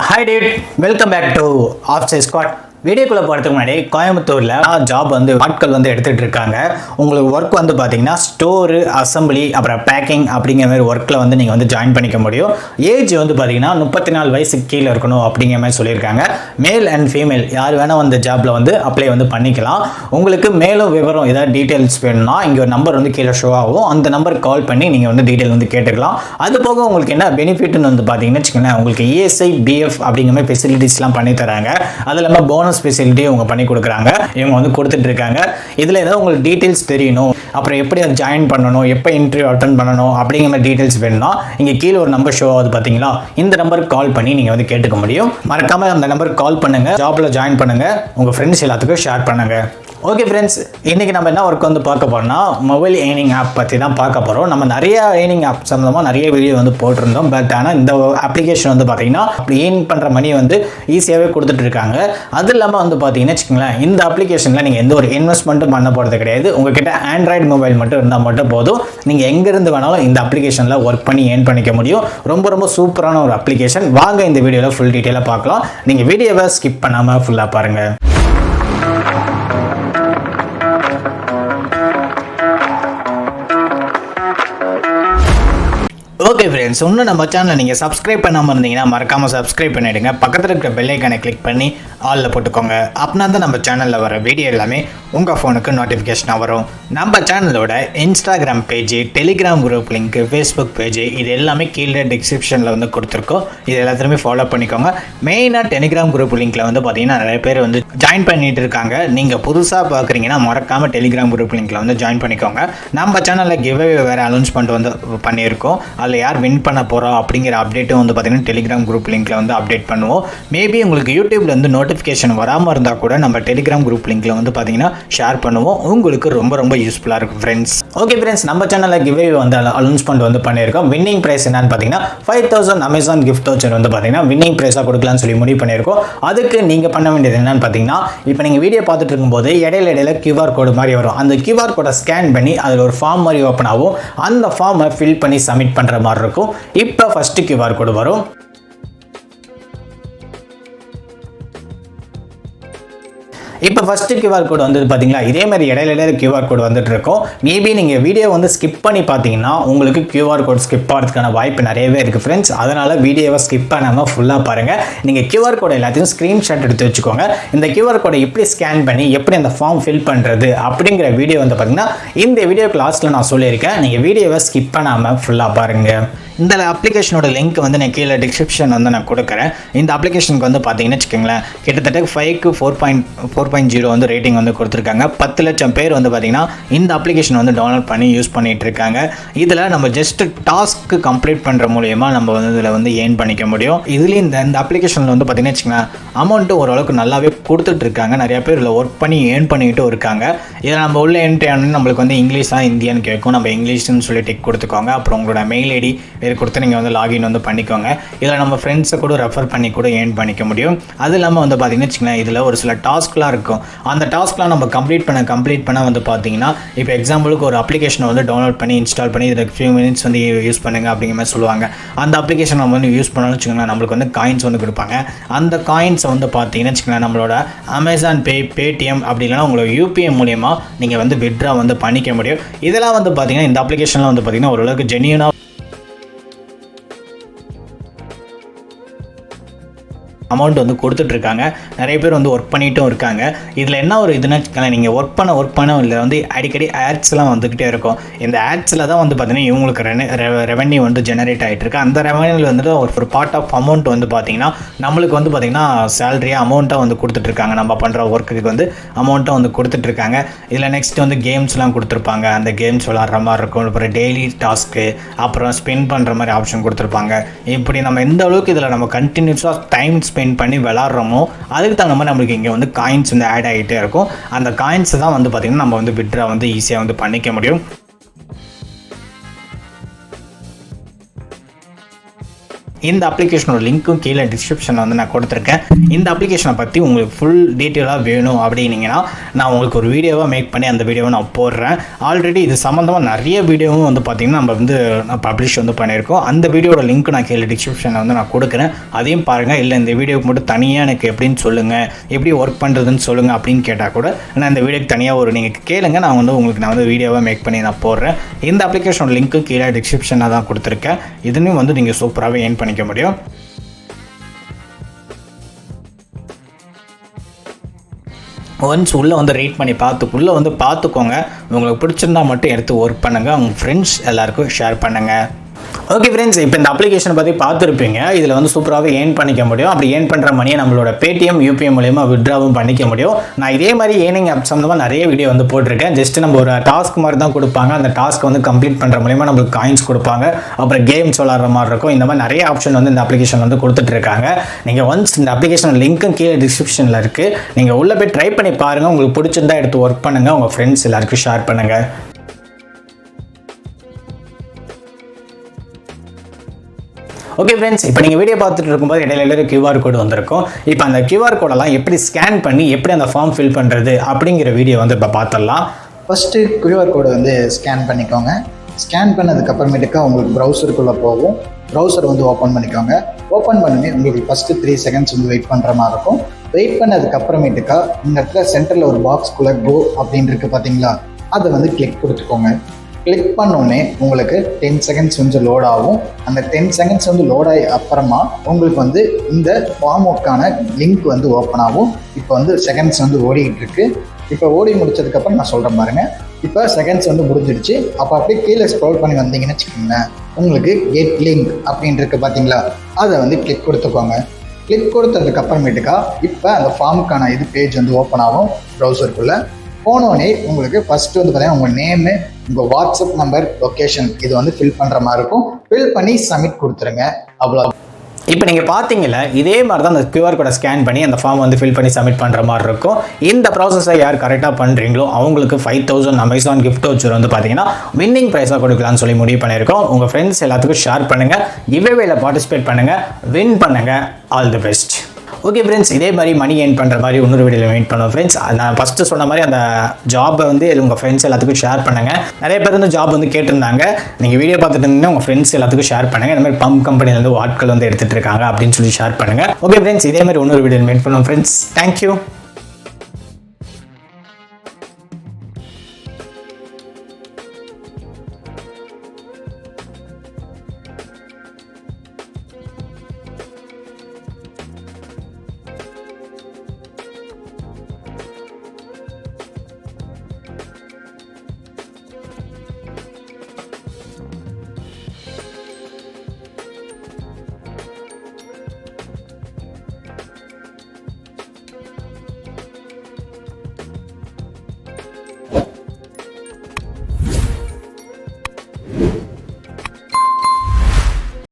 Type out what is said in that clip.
Hi dude, welcome back to Offside Squad. வீடியோக்குள்ளே போகிறதுக்கு முன்னாடி கோயம்புத்தூரில் ஜாப் ஆட்கள் எடுத்துகிட்டு இருக்காங்க. உங்களுக்கு ஒர்க் பார்த்தீங்கன்னா ஸ்டோரு, அசம்பிளி, அப்புறம் பேக்கிங் அப்படிங்கிற மாதிரி ஒர்க்கில் நீங்கள் ஜாயின் பண்ணிக்க முடியும். ஏஜ் பார்த்தீங்கன்னா 34 வயசுக்கு கீழே இருக்கணும் அப்படிங்கிற மாதிரி சொல்லியிருக்காங்க. மேல் அண்ட் ஃபீமேல் யார் வேணால் ஜாபில் அப்ளை பண்ணிக்கலாம். உங்களுக்கு மேலும் விவரம் ஏதாவது டீட்டெயில்ஸ் வேணும்னா இங்கே ஒரு நம்பர் கீழே ஷோ ஆகும். அந்த நம்பருக்கு கால் பண்ணி நீங்கள் டீட்டெயில் கேட்டுக்கலாம். அது போக உங்களுக்கு என்ன பெனிஃபிட்னு பார்த்தீங்கன்னா வச்சுக்கோங்களேன், உங்களுக்கு இஎஸ்ஐ, பிஎஃப் அப்படிங்கிற மாதிரி ஃபெசிலிட்டிஸ்லாம் பண்ணி தராங்க. அது இல்லாமல் போனஸ் ஸ்பெசிலிட்டி அவங்க பண்ணி கொடுக்குறாங்க. இவங்க கொடுத்துட்டு இருக்காங்க. இதில் ஏதாவது உங்களுக்கு டீட்டெயில்ஸ் தெரியணும், அப்புறம் எப்படி அதை ஜாயின் பண்ணணும், எப்போ இன்டர்வியூ அட்டன் பண்ணணும் அப்படிங்கிற மாதிரி டீட்டெயில்ஸ் வேணும்னா இங்கே கீழே ஒரு நம்பர் ஷோ ஆகுது பார்த்தீங்களா, இந்த நம்பருக்கு கால் பண்ணி நீங்கள் கேட்டுக்க முடியும். மறக்காம அந்த நம்பருக்கு கால் பண்ணுங்க, ஜாப்ல ஜாயின் பண்ணுங்க, உங்க ஃப்ரெண்ட்ஸ் எல்லாத்துக்கும் ஷேர் பண்ணுங்க. ஓகே ஃப்ரெண்ட்ஸ், இன்றைக்கி நம்ம என்ன ஒர்க் பார்க்க போகிறோம்னா மொபைல் ஏர்னிங் ஆப் பற்றி தான் பார்க்க போகிறோம். நம்ம நிறைய ஏர்னிங் ஆப் சம்மந்தமாக நிறைய வீடியோ போட்டிருந்தோம். பட் ஆனால் இந்த அப்ளிகேஷன் பார்த்தீங்கன்னா அப்படி ஏர்ன் பண்ணுற மணி ஈஸியாகவே கொடுத்துட்ருக்காங்க. அது இல்லாமல் பார்த்தீங்கன்னா வச்சுக்கோங்களேன், இந்த அப்ளிகேஷனில் நீங்கள் எந்த ஒரு இன்வெஸ்ட்மெண்ட்டும் பண்ண போகிறது கிடையாது. உங்ககிட்ட ஆண்ட்ராய்டு மொபைல் மட்டும் இருந்தால் மட்டும் போதும். நீங்கள் எங்கேருந்து வேணாலும் இந்த அப்ளிகேஷனில் ஒர்க் பண்ணி ஏர்ன் பண்ணிக்க முடியும். ரொம்ப ரொம்ப சூப்பரான ஒரு அப்ளிகேஷன். வாங்க இந்த வீடியோவில் ஃபுல் டீட்டெயிலாக பார்க்கலாம். நீங்கள் வீடியோவை ஸ்கிப் பண்ணாமல் ஃபுல்லாக பாருங்கள். ஓகே ஃப்ரெண்ட்ஸ், இன்னும் நம்ம சேனலை நீங்கள் சப்ஸ்கிரைப் பண்ணாமல் இருந்தீங்கன்னா மறக்காமல் சப்ஸ்கிரைப் பண்ணிவிடுங்க. பக்கத்தில் இருக்கிற பெல் ஐக்கானை கிளிக் பண்ணி ஆலில் போட்டுக்கோங்க. அப்படின்னா தான் நம்ம சேனலில் வர வீடியோ எல்லாமே உங்கள் ஃபோனுக்கு நோட்டிஃபிகேஷனாக வரும். நம்ம சேனலோட Instagram page, Telegram group link, Facebook page இது எல்லாமே கீழே டிஸ்கிரிப்ஷனில் கொடுத்துருக்கோம். இது எல்லாத்தையுமே ஃபாலோ பண்ணிக்கோங்க. மெயினாக டெலிகிராம் குரூப் லிங்க்கில் பார்த்தீங்கன்னா நிறைய பேர் ஜாயின் பண்ணிட்டு இருக்காங்க. நீங்கள் புதுசாக பார்க்குறீங்கன்னா மறக்காமல் டெலிகிராம் குரூப் லிங்க்கில் ஜாயின் பண்ணிக்கோங்க. நம்ம சேனலில் கிவ்அவே வேறு அனௌன்ஸ்மெண்ட் பண்ணியிருக்கோம். அதில் யார் வின் பண்ண போகிறோம் அப்படிங்கிற அப்டேட்டும் பார்த்தீங்கன்னா டெலிகிராம் குரூப் லிங்க்கில் அப்டேட் பண்ணுவோம். மேபி உங்களுக்கு யூடியூப்ல நோட்டிஃபிகேஷன் வராமல் இருந்தால் கூட நம்ம டெலிகிராம் குரூப் லிங்க்கில் பார்த்தீங்கன்னா ஷேர் பண்ணுவோம். உங்களுக்கு ரொம்ப ரொம்ப யூஸ்ஃபுல்லாக இருக்கும் ஃப்ரெண்ட்ஸ். ஓகே ஃப்ரெண்ட்ஸ், நம்ம சேனலில் கிவ்அவே அனௌன்ஸ்மெண்ட் பண்ணியிருக்கோம். வின்னிங் ப்ரைஸ் என்னன்னு பார்த்தீங்கன்னா 5000 அமேசான் கிஃப்ட் வவுச்சர் பார்த்தீங்கன்னா வின்னிங் ப்ரைஸாக கொடுக்கலாம்னு சொல்லி முடிவு பண்ணியிருக்கோம். அதுக்கு நீங்கள் பண்ண வேண்டியது என்னன்னு பார்த்தீங்கன்னா, இப்போ நீங்கள் வீடியோ பார்த்துட்டு இருக்கும்போது இடையில QR கோடு மாதிரி வரும். அந்த QR கோடை ஸ்கேன் பண்ணி அதில் ஒரு ஃபார்ம் மாதிரி ஓப்பன் ஆகும். அந்த ஃபார்மை ஃபில் பண்ணி சப்மிட் பண்ணுற மாதிரி இருக்கும். இப்போ ஃபர்ஸ்ட் QR கோடு வரும். இப்போ ஃபர்ஸ்ட் QR கோடு பார்த்தீங்களா, இதே மாதிரி இடையில QR கோடு இருக்கும். மேபி நீங்கள் வீடியோ ஸ்கிப் பண்ணி பார்த்தீங்கன்னா உங்களுக்கு QR கோட் ஸ்கிப் ஆகிறதுக்கான வாய்ப்பு நிறையவே இருக்குது ஃப்ரெண்ட்ஸ். அதனால் வீடியோவை ஸ்கிப் பண்ணாமல் ஃபுல்லாக பாருங்கள். நீங்கள் QR கோடை எல்லாத்தையும் ஸ்க்ரீன்ஷாட் எடுத்து வச்சுக்கோங்க. இந்த QR கோடை எப்படி ஸ்கேன் பண்ணி எப்படி அந்த ஃபார்ம் ஃபில் பண்ணுறது அப்படிங்கிற வீடியோ பார்த்தீங்கன்னா இந்த வீடியோக்கு லாஸ்ட்டில் நான் சொல்லியிருக்கேன். நீங்கள் வீடியோவை ஸ்கிப் பண்ணாமல் ஃபுல்லாக பாருங்கள். இந்த அப்ளிகேஷனோட லிங்க் நான் கீழே டிஸ்கிரிப்ஷன் நான் கொடுக்குறேன். இந்த அப்ளிகேஷனுக்கு பார்த்தீங்கன்னா வச்சுக்கோங்களேன், கிட்டத்தட்ட 5க்கு 4.0 ரேட்டிங் கொடுத்துருக்காங்க. 10 லட்சம் பேர் பார்த்தீங்கன்னா இந்த அப்ளிகேஷன் டவுன்லோட் பண்ணி யூஸ் பண்ணிகிட்டு இருக்காங்க. இதில் நம்ம ஜஸ்ட் டாஸ்க்கு கம்ப்ளீட் பண்ணுற மூலயமா நம்ம இதில் ஏர்ன் பண்ணிக்க முடியும். இதுலேயும் இந்த அப்ளிகேஷனில் பார்த்தீங்கன்னா வச்சுக்கோங்களேன், அமௌண்ட்டு ஓரளவுக்கு நல்லாவே கொடுத்துட்டு இருக்காங்க. நிறையா பேர் இதில் ஒர்க் பண்ணி ஏர்ன் பண்ணிக்கிட்டு இருக்காங்க. இதில் நம்ம உள்ள என்ட்ரி ஆனால் நம்மளுக்கு இங்கிலீஷா இந்தியான்னு கேட்கும். நம்ம இங்கிலீஷ்னு சொல்லி டிக் கொடுத்துக்கோங்க. அப்புறம் உங்களோட மெயில் ஐடி இது கொடுத்து நீங்கள் லாகின் பண்ணிக்கோங்க. இதில் நம்ம ஃப்ரெண்ட்ஸை கூட ரெஃபர் பண்ணி கூட ஏர்ன் பண்ணிக்க முடியும். அது இல்லாமல் பார்த்தீங்கன்னா வச்சுக்கோங்களேன், இதில் ஒரு சில டாஸ்க்லாம் இருக்கும். அந்த டாஸ்க்லாம் நம்ம கம்ப்ளீட் பண்ண பார்த்தீங்கன்னா, இப்போ எக்ஸாம்பிளுக்கு ஒரு அப்ளிகேஷனை டவுன்லோட் பண்ணி இன்ஸ்டால் பண்ணி இதில் ஃபியூ மினிட்ஸ் யூஸ் பண்ணுங்க அப்படிங்கிற மாதிரி சொல்லுவாங்க. அந்த அப்ளிகேஷன் நம்ம யூஸ் பண்ணணும்னு வச்சுக்கோங்களேன், நம்மளுக்கு காயின்ஸ் கொடுப்பாங்க. அந்த காயின்ஸை பார்த்தீங்கன்னா வச்சுக்கோங்களேன், நம்மளோட அமேசான் பே, பேடிஎம் அப்படி இல்லைனா உங்களோட யூபிஎம் மூலியமா நீங்கள் வித்ட்ரா பண்ணிக்க முடியும். இதெல்லாம் பார்த்தீங்கன்னா இந்த அப்ளிகேஷன்லாம் பார்த்தீங்கன்னா ஓரளவுக்கு ஜென்யூனாக அமௌண்ட் கொடுத்துட்ருக்காங்க. நிறைய பேர் ஒர்க் பண்ணிட்டும் இருக்காங்க. இதில் என்ன ஒரு இதுன்னு நீங்கள் ஒர்க் பண்ண இல்லை அடிக்கடி ஆட்ஸ்லாம் வந்துக்கிட்டே இருக்கும். இந்த ஆட்ஸில் தான் பார்த்தீங்கன்னா இவங்களுக்கு ரெவன்யூ ஜெனரேட் ஆகிட்டு இருக்கு. அந்த ரெவன்யூவில் ஒரு பார்ட் ஆஃப் அமௌண்ட் பார்த்தீங்கன்னா நம்மளுக்கு பார்த்தீங்கன்னா சேலரியாக அமௌண்ட்டாக கொடுத்துட்ருக்காங்க. நம்ம பண்ணுற ஒர்க்குக்கு அமௌண்ட்டாக கொடுத்துட்ருக்காங்க. இதில் நெக்ஸ்ட் கேம்ஸ்லாம் கொடுத்துருப்பாங்க. அந்த கேம்ஸ் விளாட்ற மாதிரி இருக்கும். அப்புறம் டெய்லி டாஸ்க்கு, அப்புறம் ஸ்பெண்ட் பண்ணுற மாதிரி ஆப்ஷன் கொடுத்துருப்பாங்க. இப்படி நம்ம எந்த அளவுக்கு இதில் நம்ம கண்டினியூஸாக டைம் ஸ்பெண்ட் பண்ணி விளாட்றோமோ அதுக்கு தகுந்த மாதிரி நம்மளுக்கு இங்கே காயின்ஸ் ஆட் ஆகிட்டே இருக்கும். அந்த காயின்ஸ் தான் பார்த்திங்கன்னா நம்ம வித்ட்ரா ஈஸியாக பண்ணிக்க முடியும். இந்த அப்ளிகேஷனோட லிங்க்கும் கீழே டிஸ்கிரிப்ஷனில் வந்து நான் கொடுத்துருக்கேன். இந்த அப்ளிகேஷனை பற்றி உங்களுக்கு ஃபுல் டீட்டெயிலாக வேணும் அப்படின்னீங்கன்னா நான் உங்களுக்கு ஒரு வீடியோவாக மேக் பண்ணி அந்த வீடியோவை நான் போடுறேன். ஆல்ரெடி இது சம்மந்தமாக நிறைய வீடியோவும் வந்து பார்த்திங்கன்னா நம்ம வந்து பப்ளிஷ் வந்து பண்ணியிருக்கோம். அந்த வீடியோட லிங்க் நான் கீழே டிஸ்கிரிப்ஷனில் வந்து நான் கொடுக்குறேன். அதையும் பாருங்கள். இல்லை இந்த வீடியோக்கு மட்டும் தனியாக எனக்கு எப்படின்னு சொல்லுங்கள், எப்படி ஒர்க் பண்ணுறதுன்னு சொல்லுங்கள் அப்படின்னு கேட்டால் கூட நான் இந்த வீடியோக்கு தனியாக நீங்கள் கேளுங்க, நான் வந்து வீடியோவாக மேக் பண்ணி நான் போடுறேன். இந்த அப்ளிகேஷனோட லிங்க்கு கீழே டிஸ்கிரிப்ஷனில் தான் கொடுத்துருக்கேன். இதுலேயும் வந்து நீங்கள் சூப்பராகவே ஏர்ன் பண்ணிக்க முடியும். ஒன்ஸ் உள்ளே வந்து ரீட் பண்ணி பார்த்துக்கோங்க. உங்களுக்கு பிடிச்சிருந்தா மட்டும் எடுத்து ஒர்க் பண்ணுங்கள். உங்கள் ஃப்ரெண்ட்ஸ் எல்லாருக்கும் ஷேர் பண்ணுங்கள். ஓகே ஃப்ரெண்ட்ஸ், இப்போ இந்த அப்ளிகேஷனை பற்றி பார்த்துருப்பீங்க. இதில் வந்து சூப்பராகவே ஏர்ன் பண்ணிக்க முடியும். அப்படி ஏர்ன் பண்ணுற மணியை நம்மளோட பேடிஎம் யூபிஎம் மூலமா வித்ட்ராவும் பண்ணிக்க முடியும். நான் இதே மாதிரி ஏர்னிங் ஆப் சம்மந்தமாக நிறைய வீடியோ வந்து போட்டிருக்கேன். ஜஸ்ட் நம்ம ஒரு டாஸ்க் மாதிரி தான் கொடுப்பாங்க. அந்த டாஸ்க் வந்து கம்ப்ளீட் பண்ணுற மூலிமா நம்மளுக்கு காயின்ஸ் கொடுப்பாங்க. அப்புறம் கேம்ஸ் விளாட்ற மாதிரி இருக்கும். இந்த மாதிரி நிறைய ஆப்ஷன் வந்து இந்த அப்ளிகேஷன் வந்து கொடுத்துட்ருக்காங்க. நீங்கள் ஒன்ஸ் இந்த அப்ளிகேஷன் லிங்க்கும் கீழே டிஸ்கிரிப்ஷனில் இருக்குது. நீங்கள் உள்ளே போய் ட்ரை பண்ணி பாருங்கள். உங்களுக்கு பிடிச்சிருந்தா எடுத்து ஒர்க் பண்ணுங்கள். உங்கள் ஃப்ரெண்ட்ஸ் எல்லாருக்கும் ஷேர் பண்ணுங்கள். ஓகே ஃப்ரெண்ட்ஸ், இப்போ நீங்கள் வீடியோ பார்த்துட்டு இருக்கும்போது இடையில QR கோடு வந்திருக்கும். இப்போ அந்த QR கோடெல்லாம் எப்படி ஸ்கேன் பண்ணி எப்படி அந்த ஃபார்ம் ஃபில் பண்ணுறது அப்படிங்கிற வீடியோ வந்து இப்போ பார்த்துடலாம். ஃபஸ்ட்டு QR கோடை வந்து ஸ்கேன் பண்ணிக்கோங்க. ஸ்கேன் பண்ணதுக்கப்புறமேட்டுக்கா உங்களுக்கு ப்ரௌசருக்குள்ளே போகும். ப்ரௌசர் வந்து ஓப்பன் பண்ணிக்கோங்க. ஓப்பன் பண்ணி உங்களுக்கு ஃபஸ்ட்டு 3 செகண்ட்ஸ் வந்து வெயிட் பண்ணுற மாதிரி இருக்கும். வெயிட் பண்ணதுக்கப்புறமேட்டுக்கா இந்த இடத்துல சென்டரில் ஒரு பாக்ஸ்குள்ளே கோ அப்படின்னு இருக்குது பார்த்தீங்களா, அதை வந்து கிளிக் கொடுத்துக்கோங்க. கிளிக் பண்ணோடனே உங்களுக்கு 10 செகண்ட்ஸ் வந்து லோட் ஆகும். அந்த 10 செகண்ட்ஸ் வந்து லோட் ஆகி அப்புறமா உங்களுக்கு வந்து இந்த ஃபார்ம் ஒர்க்கான லிங்க் வந்து ஓப்பன் ஆகும். இப்போ வந்து செகண்ட்ஸ் வந்து ஓடிக்கிட்டு இருக்கு. இப்போ ஓடி முடிச்சதுக்கப்புறம் நான் சொல்கிறேன் பாருங்கள். இப்போ செகண்ட்ஸ் வந்து முடிஞ்சிடுச்சு. அப்போ அப்படியே கீழே ஸ்க்ரோல் பண்ணி வந்தீங்கன்னு வச்சுக்கோங்களேன், உங்களுக்கு கெட் லிங்க் அப்படின்னு இருக்குது பார்த்தீங்களா, அதை வந்து கிளிக் கொடுத்துக்கோங்க. கிளிக் கொடுத்ததுக்கு அப்புறமேட்டுக்கா இப்போ அந்த ஃபார்முக்கான பேஜ் வந்து ஓப்பன் ஆகும் ப்ரௌசருக்குள்ளே. போனோடனே உங்களுக்கு ஃபஸ்ட்டு வந்து பார்த்தீங்கன்னா உங்கள் நேமு, உங்கள் வாட்ஸ்அப் நம்பர், லொக்கேஷன் இது வந்து ஃபில் பண்ணுற மாதிரி இருக்கும். ஃபில் பண்ணி சப்மிட் கொடுத்துருங்க. அவ்வளோ. இப்போ நீங்கள் பார்த்தீங்களா, இதே மாதிரி தான் அந்த QR கோடை ஸ்கேன் பண்ணி அந்த ஃபார்ம் வந்து ஃபில் பண்ணி சப்மிட் பண்ணுற மாதிரி இருக்கும். இந்த ப்ராசஸை யார் கரெக்டாக பண்ணுறீங்களோ அவங்களுக்கு 5000 அமேசான் கிஃப்ட் வவுச்சர் வந்து பார்த்தீங்கன்னா வின்னிங் ப்ரைஸாக கொடுக்கலான்னு சொல்லி முடிவு பண்ணியிருக்கோம். உங்கள் ஃப்ரெண்ட்ஸ் எல்லாத்துக்கும் ஷேர் பண்ணுங்கள். கிவ்அவேல பார்ட்டிசிபேட் பண்ணுங்கள். வின் பண்ணுங்கள். All the best. Okay friends, இதே மாதிரி மணி ஏர்ன் பண்ணுற மாதிரி இன்னொரு வீடியோவில் வெயிட் பண்ணுவோம் ஃப்ரெண்ட்ஸ். நான் ஃபஸ்ட்டு சொன்ன மாதிரி அந்த ஜாப்பை வந்து உங்கள் ஃப்ரெண்ட்ஸ் எல்லாத்துக்கும் ஷேர் பண்ணுங்கள். நிறைய பேர் வந்து ஜாப் வந்து கேட்டிருந்தாங்க. நீங்கள் வீடியோ பார்த்துட்டு இருந்தீங்கன்னா உங்கள் ஃப்ரெண்ட்ஸ் எல்லாத்துக்கும் ஷேர் பண்ணுங்கள். இந்த மாதிரி பம்ப் கம்பெனிலேருந்து ஆட்கள் வந்து எடுத்துகிட்டு இருக்காங்க அப்படின்னு சொல்லி ஷேர் பண்ணுங்கள். ஓகே ஃப்ரெண்ட்ஸ், இதே மாதிரி இன்னொரு வீடியோவில் வெயிட் பண்ணுவோம் ஃப்ரெண்ட்ஸ். தேங்க்யூ.